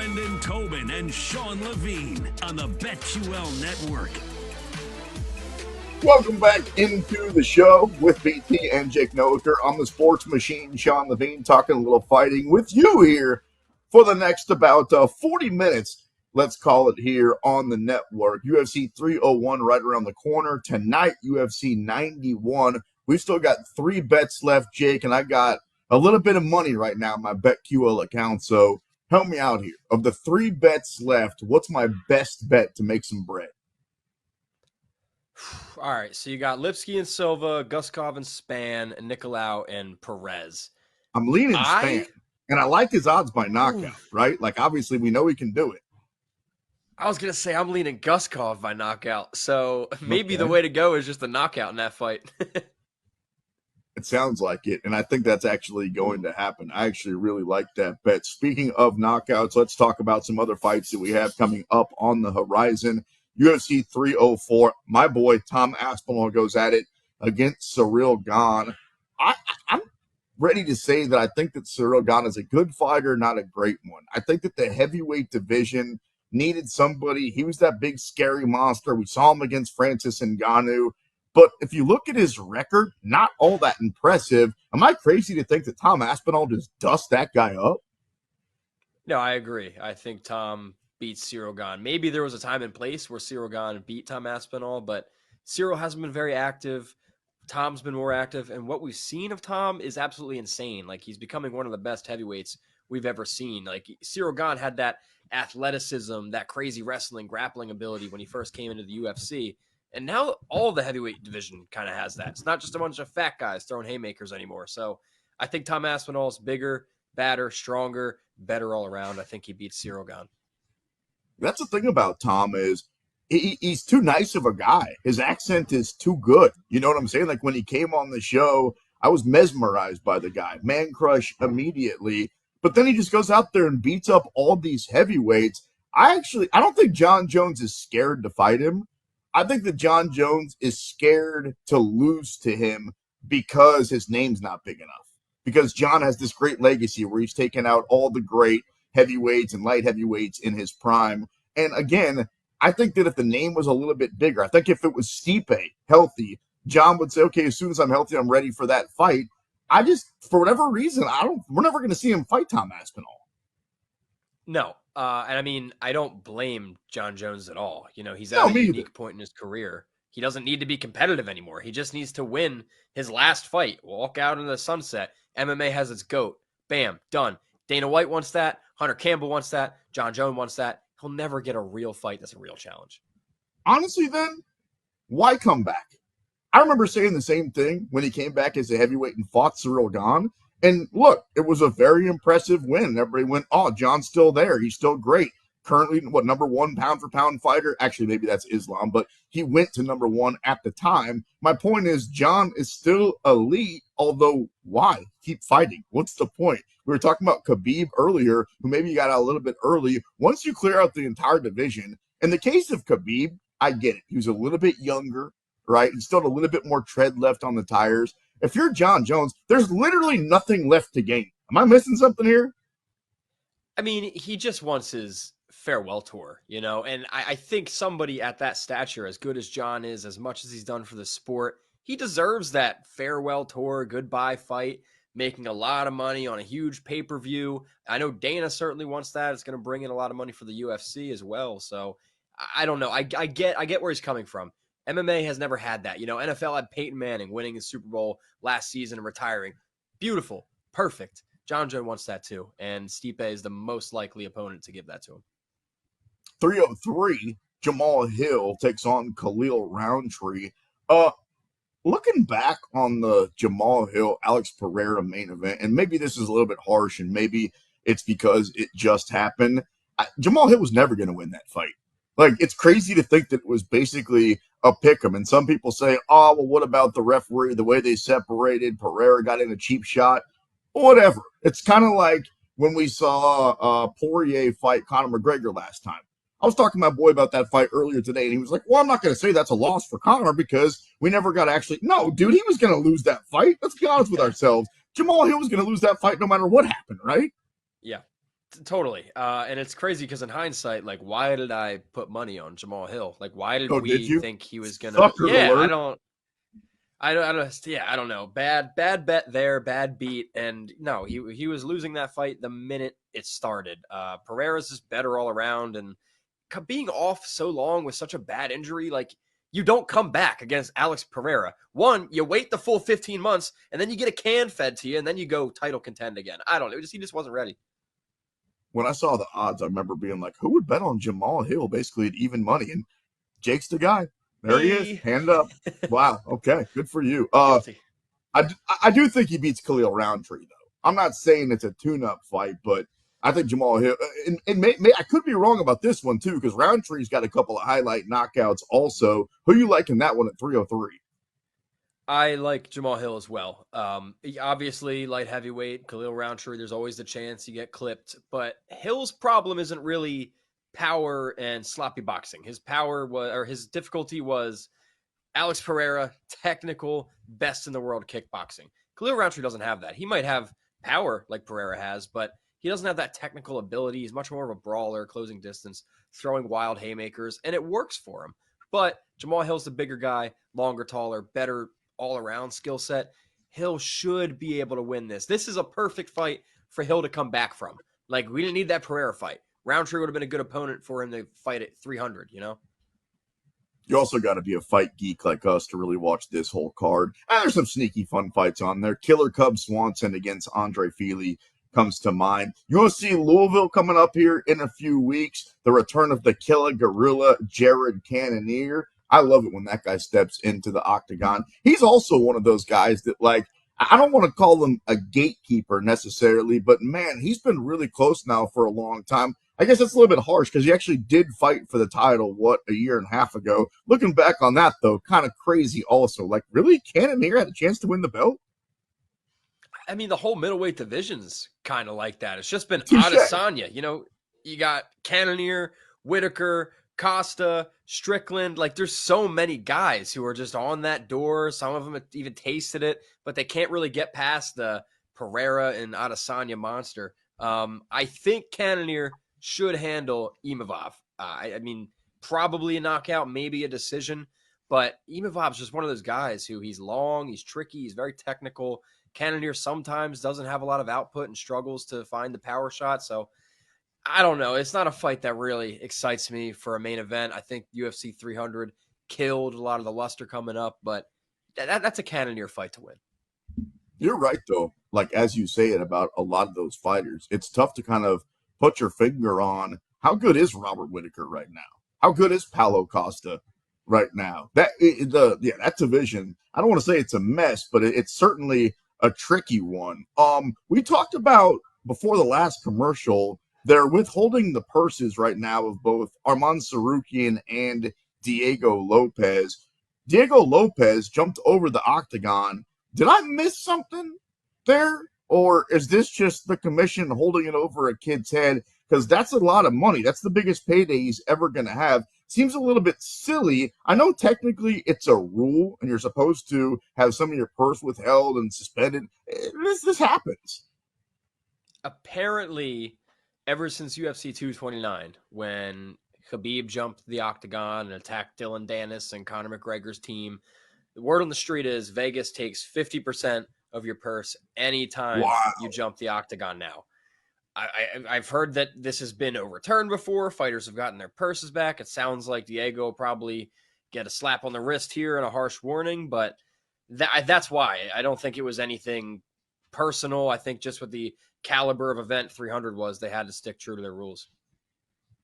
Brendan Tobin and Sean Levine on the BetQL Network. Welcome back into the show with BT and Jake Noecker on the Sports Machine. Sean Levine talking a little fighting with you here for the next about 40 minutes. Let's call it here on the network. UFC 301 right around the corner. Tonight, UFC 91. We've still got 3 bets left, Jake, and I got a little bit of money right now in my BetQL account. So help me out here. Of the 3 bets left, what's my best bet to make some bread? All right, so you got Lipsky and Silva, Guskov and Spann, Nicolau and Perez. I'm leaning Spann, and I like his odds by knockout, right? Like, obviously, we know he can do it. I was going to say I'm leaning Guskov by knockout, so maybe the way to go is just a knockout in that fight. It sounds like it, and I think that's actually going to happen. I actually really like that bet. Speaking of knockouts, let's talk about some other fights that we have coming up on the horizon. UFC 304, my boy Tom Aspinall goes at it against Ciryl Gane. I'm ready to say that I think that Ciryl Gane is a good fighter, not a great one. I think that the heavyweight division needed somebody. He was that big, scary monster. We saw him against Francis Ngannou. But if you look at his record, not all that impressive. Am I crazy to think that Tom Aspinall just dusts that guy up? No, I agree. I think Tom beats Ciryl Gane. Maybe there was a time and place where Ciryl Gane beat Tom Aspinall, but Ciryl hasn't been very active. Tom's been more active, and what we've seen of Tom is absolutely insane. Like, he's becoming one of the best heavyweights we've ever seen. Like, Ciryl Gane had that athleticism, that crazy wrestling, grappling ability when he first came into the UFC, and now all the heavyweight division kind of has that. It's not just a bunch of fat guys throwing haymakers anymore. So I think Tom Aspinall is bigger, badder, stronger, better all around. I think he beats Ciryl Gane. That's the thing about Tom is he's too nice of a guy. His accent is too good. You know what I'm saying? Like, when he came on the show, I was mesmerized by the guy. Man crush immediately. But then he just goes out there and beats up all these heavyweights. I don't think John Jones is scared to fight him. I think that John Jones is scared to lose to him because his name's not big enough. Because John has this great legacy where he's taken out all the great heavyweights and light heavyweights in his prime. And again, I think that if the name was a little bit bigger, I think if it was Stipe healthy, John would say, okay, as soon as I'm healthy, I'm ready for that fight. I just, for whatever reason, we're never going to see him fight Tom Aspinall. No. And I mean, I don't blame John Jones at all. You know, he's at a unique point in his career. He doesn't need to be competitive anymore. He just needs to win his last fight, walk out into the sunset. MMA has its GOAT. Bam, done. Dana White wants that. Hunter Campbell wants that. John Jones wants that. He'll never get a real fight that's a real challenge. Honestly, then, why come back? I remember saying the same thing when he came back as a heavyweight and fought Ciryl Gane. And look, it was a very impressive win. Everybody went, oh, John's still there. He's still great. Currently, number 1 pound-for-pound fighter? Actually, maybe that's Islam, but he went to number 1 at the time. My point is, John is still elite, although why? Keep fighting. What's the point? We were talking about Khabib earlier, who maybe got out a little bit early. Once you clear out the entire division, in the case of Khabib, I get it. He was a little bit younger, right? He still had a little bit more tread left on the tires. If you're John Jones, there's literally nothing left to gain. Am I missing something here? I mean, he just wants his farewell tour, you know, and I think somebody at that stature, as good as John is, as much as he's done for the sport, he deserves that farewell tour, goodbye fight, making a lot of money on a huge pay-per-view. I know Dana certainly wants that. It's going to bring in a lot of money for the UFC as well. So I don't know. I get where he's coming from. MMA has never had that. You know, NFL had Peyton Manning winning the Super Bowl last season and retiring. Beautiful. Perfect. John Jones wants that too. And Stipe is the most likely opponent to give that to him. 303, Jamal Hill takes on Khalil Roundtree. Looking back on the Jamal Hill, Alex Pereira main event, and maybe this is a little bit harsh, and maybe it's because it just happened. Jamal Hill was never going to win that fight. Like, it's crazy to think that it was basically a pick'em. And some people say, oh, well, what about the referee, the way they separated? Pereira got in a cheap shot. Whatever. It's kind of like when we saw Poirier fight Conor McGregor last time. I was talking to my boy about that fight earlier today, and he was like, well, I'm not going to say that's a loss for Conor because we never got to actually. No, dude, he was going to lose that fight. Let's be honest with ourselves. Jamal Hill was going to lose that fight no matter what happened, right? Yeah. Totally. And it's crazy because in hindsight, like, why did I put money on Jamal Hill? Like, why did Oh, did we you? think he was gonna? Sucker Yeah, alert. I don't. Yeah, I don't know. Bad bet there. Bad beat. And no, he was losing that fight the minute it started. Pereira's just better all around, and being off so long with such a bad injury, like you don't come back against Alex Pereira. One, you wait the full 15 months, and then you get a can fed to you, and then you go title contend again. I don't know. He just wasn't ready. When I saw the odds, I remember being like, who would bet on Jamal Hill basically at even money? And Jake's the guy. There he is. Me. Hand up. Wow. Okay. Good for you. Guilty. I do think he beats Khalil Roundtree, though. I'm not saying it's a tune-up fight, but I think Jamal Hill, and I could be wrong about this one, too, because Roundtree's got a couple of highlight knockouts also. Who you like in that one at 303? I like Jamal Hill as well. Obviously, light heavyweight, Khalil Roundtree, there's always the chance you get clipped. But Hill's problem isn't really power and sloppy boxing. His power was, or his difficulty was Alex Pereira, technical, best in the world kickboxing. Khalil Roundtree doesn't have that. He might have power like Pereira has, but he doesn't have that technical ability. He's much more of a brawler, closing distance, throwing wild haymakers, and it works for him. But Jamal Hill's the bigger guy, longer, taller, better all-around skill set. Hill should be able to win this. This is a perfect fight for Hill to come back from. Like, we didn't need that Pereira fight. Roundtree would have been a good opponent for him to fight at 300, you know? You also got to be a fight geek like us to really watch this whole card. And there's some sneaky fun fights on there. Killer Cub Swanson against Andre Fili comes to mind. UFC Louisville coming up here in a few weeks. The return of the Killer Gorilla, Jared Cannonier. I love it when that guy steps into the octagon. He's also one of those guys that, like, I don't want to call him a gatekeeper necessarily, but man, he's been really close now for a long time. I guess that's a little bit harsh because he actually did fight for the title, a year and a half ago. Looking back on that, though, kind of crazy also. Like, really? Cannonier had a chance to win the belt? I mean, the whole middleweight division's kind of like that. It's just been Touche. Adesanya. You know, you got Cannonier, Whitaker, Costa, Strickland. Like, there's so many guys who are just on that door. Some of them have even tasted it, but they can't really get past the Pereira and Adesanya monster. I think Cannonier should handle Imavov. I mean, probably a knockout, maybe a decision, but Imavov's just one of those guys who he's long, he's tricky, he's very technical. Cannonier sometimes doesn't have a lot of output and struggles to find the power shot. So I don't know. It's not a fight that really excites me for a main event. I think UFC 300 killed a lot of the luster coming up, but that's a Cannonier fight to win. You're right, though. Like, as you say it about a lot of those fighters, it's tough to kind of put your finger on how good is Robert Whitaker right now? How good is Paulo Costa right now? That division, I don't want to say it's a mess, but it's certainly a tricky one. We talked about before the last commercial, they're withholding the purses right now of both Arman Sarukian and Diego Lopez. Diego Lopez jumped over the octagon. Did I miss something there? Or is this just the commission holding it over a kid's head? Because that's a lot of money. That's the biggest payday he's ever going to have. Seems a little bit silly. I know technically it's a rule, and you're supposed to have some of your purse withheld and suspended. This happens. Apparently, ever since UFC 229, when Khabib jumped the octagon and attacked Dylan Dennis and Conor McGregor's team, the word on the street is Vegas takes 50% of your purse anytime you jump the octagon now. I've heard that this has been overturned before. Fighters have gotten their purses back. It sounds like Diego will probably get a slap on the wrist here and a harsh warning, but that's why. I don't think it was anything personal. I think just with the caliber of event 300 was, they had to stick true to their rules.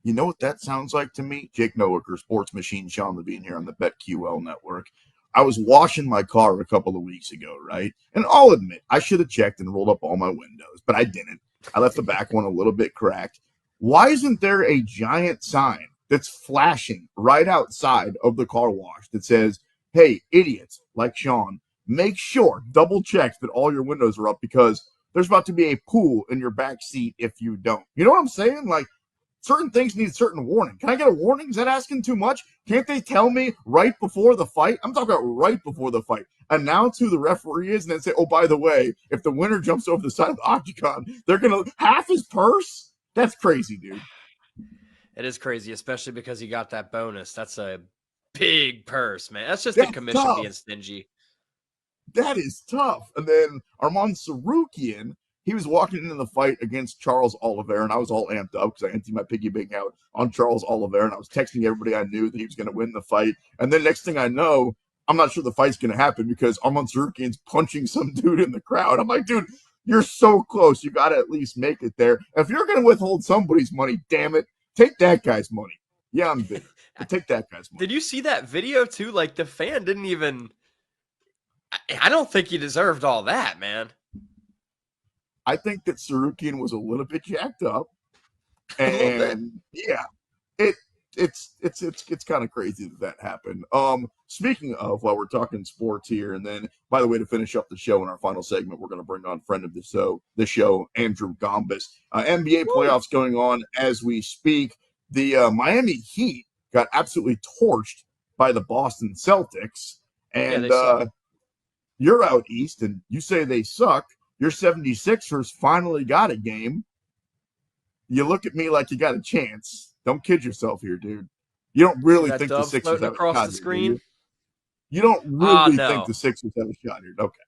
You know what that sounds like to me? Jake Noecker, Sports Machine Sean Levine here on the BetQL network. I was washing my car a couple of weeks ago, right? And I'll admit, I should have checked and rolled up all my windows, but I didn't. I left the back one a little bit cracked. Why isn't there a giant sign that's flashing right outside of the car wash that says, hey, idiots like Sean, make sure, double check that all your windows are up because there's about to be a pool in your back seat if you don't. You know what I'm saying? Like, certain things need certain warning. Can I get a warning? Is that asking too much? Can't they tell me right before the fight? I'm talking about right before the fight. Announce who the referee is and then say, oh, by the way, if the winner jumps over the side of the octagon, they're going to half his purse? That's crazy, dude. It is crazy, especially because he got that bonus. That's a big purse, man. That's just the That's commission tough. being stingy. That is tough. And then Arman Sarukian, he was walking into the fight against Charles Oliveira, and I was all amped up because I emptied my piggy bank out on Charles Oliveira, and I was texting everybody I knew that he was going to win the fight. And then next thing I know, I'm not sure the fight's going to happen because Arman Sarukian's punching some dude in the crowd. I'm like, dude, you're so close. You got to at least make it there. If you're going to withhold somebody's money, damn it, take that guy's money. Yeah, I'm bitter, but take that guy's money. Did you see that video too? Like the fan didn't even. I don't think he deserved all that, man. I think that Sarukian was a little bit jacked up. A little bit. And yeah, it's kind of crazy that happened. Speaking of, while we're talking sports here, and then by the way, to finish up the show in our final segment, we're going to bring on friend of the show, Andrew Gombis. NBA playoffs going on as we speak. The Miami Heat got absolutely torched by the Boston Celtics, and you're out east, and you say they suck. Your 76ers finally got a game. You look at me like you got a chance. Don't kid yourself here, dude. You don't really think the Sixers have a across shot the here, screen? do you don't really No. think the Sixers have a shot here. Okay.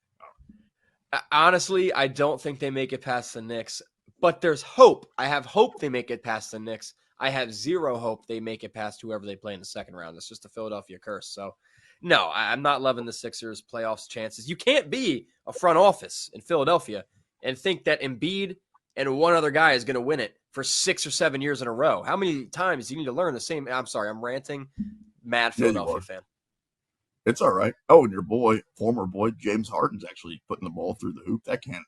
Honestly, I don't think they make it past the Knicks, but there's hope. I have hope they make it past the Knicks. I have zero hope they make it past whoever they play in the second round. That's just a Philadelphia curse. So, no, I'm not loving the Sixers' playoffs chances. You can't be a front office in Philadelphia and think that Embiid and one other guy is going to win it for 6 or 7 years in a row. How many times do you need to learn the same? I'm sorry, I'm ranting. Mad Philadelphia fan. It's all right. Oh, and your former boy, James Harden's actually putting the ball through the hoop. That can't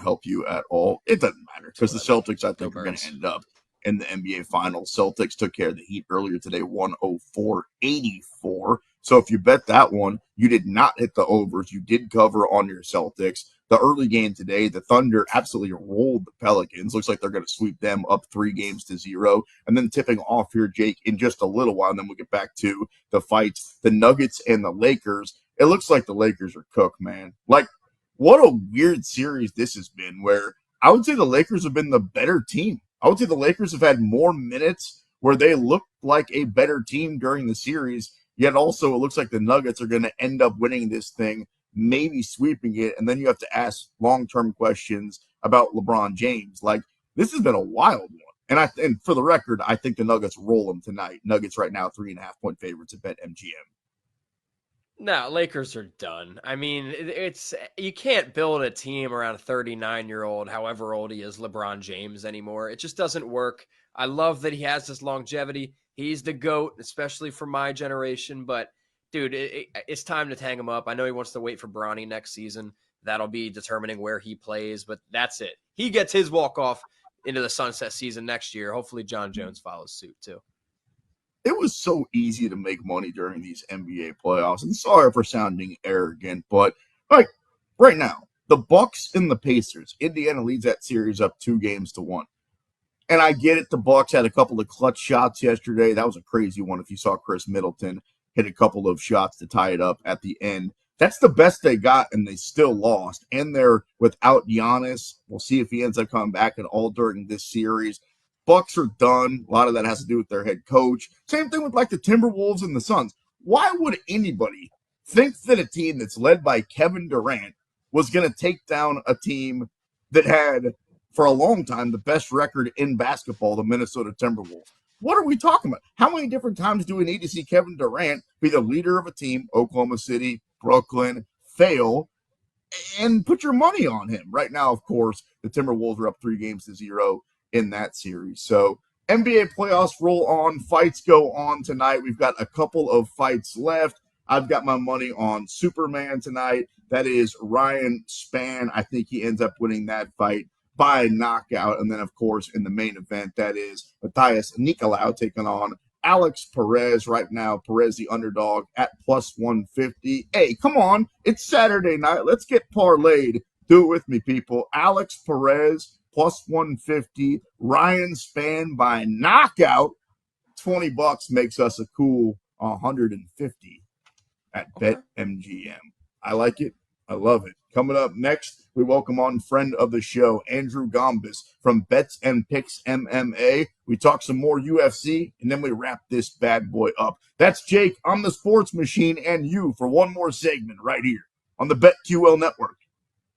help you at all. It doesn't matter because the Celtics, I think, are going to end up in the NBA Finals. Celtics took care of the Heat earlier today, 104-84. So if you bet that one, you did not hit the overs. You did cover on your Celtics. The early game today, the Thunder absolutely rolled the Pelicans. Looks like they're going to sweep them up 3-0. And then tipping off here, Jake, in just a little while, and then we'll get back to the fights. The Nuggets and the Lakers. It looks like the Lakers are cooked, man. Like, what a weird series this has been, where I would say the Lakers have been the better team. I would say the Lakers have had more minutes where they looked like a better team during the series. Yet also, it looks like the Nuggets are going to end up winning this thing, maybe sweeping it. And then you have to ask long-term questions about LeBron James. Like, this has been a wild one. And for the record, I think the Nuggets roll them tonight. Nuggets right now, 3.5-point favorites at BetMGM. No, Lakers are done. I mean, it's you can't build a team around a 39-year-old, however old he is, LeBron James anymore. It just doesn't work. I love that he has this longevity. He's the GOAT, especially for my generation. But, dude, it's time to hang him up. I know he wants to wait for Bronny next season. That'll be determining where he plays, but that's it. He gets his walk-off into the sunset season next year. Hopefully John Jones follows suit, too. It was so easy to make money during these NBA playoffs. And sorry for sounding arrogant, but like right now, the Bucks and the Pacers, Indiana leads that series up 2-1. And I get it. The Bucks had a couple of clutch shots yesterday. That was a crazy one. If you saw Chris Middleton hit a couple of shots to tie it up at the end, that's the best they got, and they still lost. And they're without Giannis. We'll see if he ends up coming back at all during this series. Bucks are done. A lot of that has to do with their head coach. Same thing with like the Timberwolves and the Suns. Why would anybody think that a team that's led by Kevin Durant was going to take down a team that had, for a long time, the best record in basketball, the Minnesota Timberwolves? What are we talking about? How many different times do we need to see Kevin Durant be the leader of a team, Oklahoma City, Brooklyn, fail, and put your money on him? Right now, of course, the Timberwolves are up 3-0 in that series. So NBA playoffs roll on. Fights go on tonight. We've got a couple of fights left. I've got my money on Superman tonight. That is Ryan Spann. I think he ends up winning that fight by knockout. And then, of course, in the main event, that is Matthias Nicolau taking on Alex Perez. Right now, Perez the underdog at plus 150. Hey, come on. It's Saturday night. Let's get parlayed. Do it with me, people. Alex Perez plus 150. Ryan Spann by knockout. $20 makes us a cool 150 at BetMGM. I like it. I love it. Coming up next, we welcome on friend of the show, Andrew Gombis from Bets and Picks MMA. We talk some more UFC, and then we wrap this bad boy up. That's Jake. I'm the Sports Machine, and you for one more segment right here on the BetQL Network.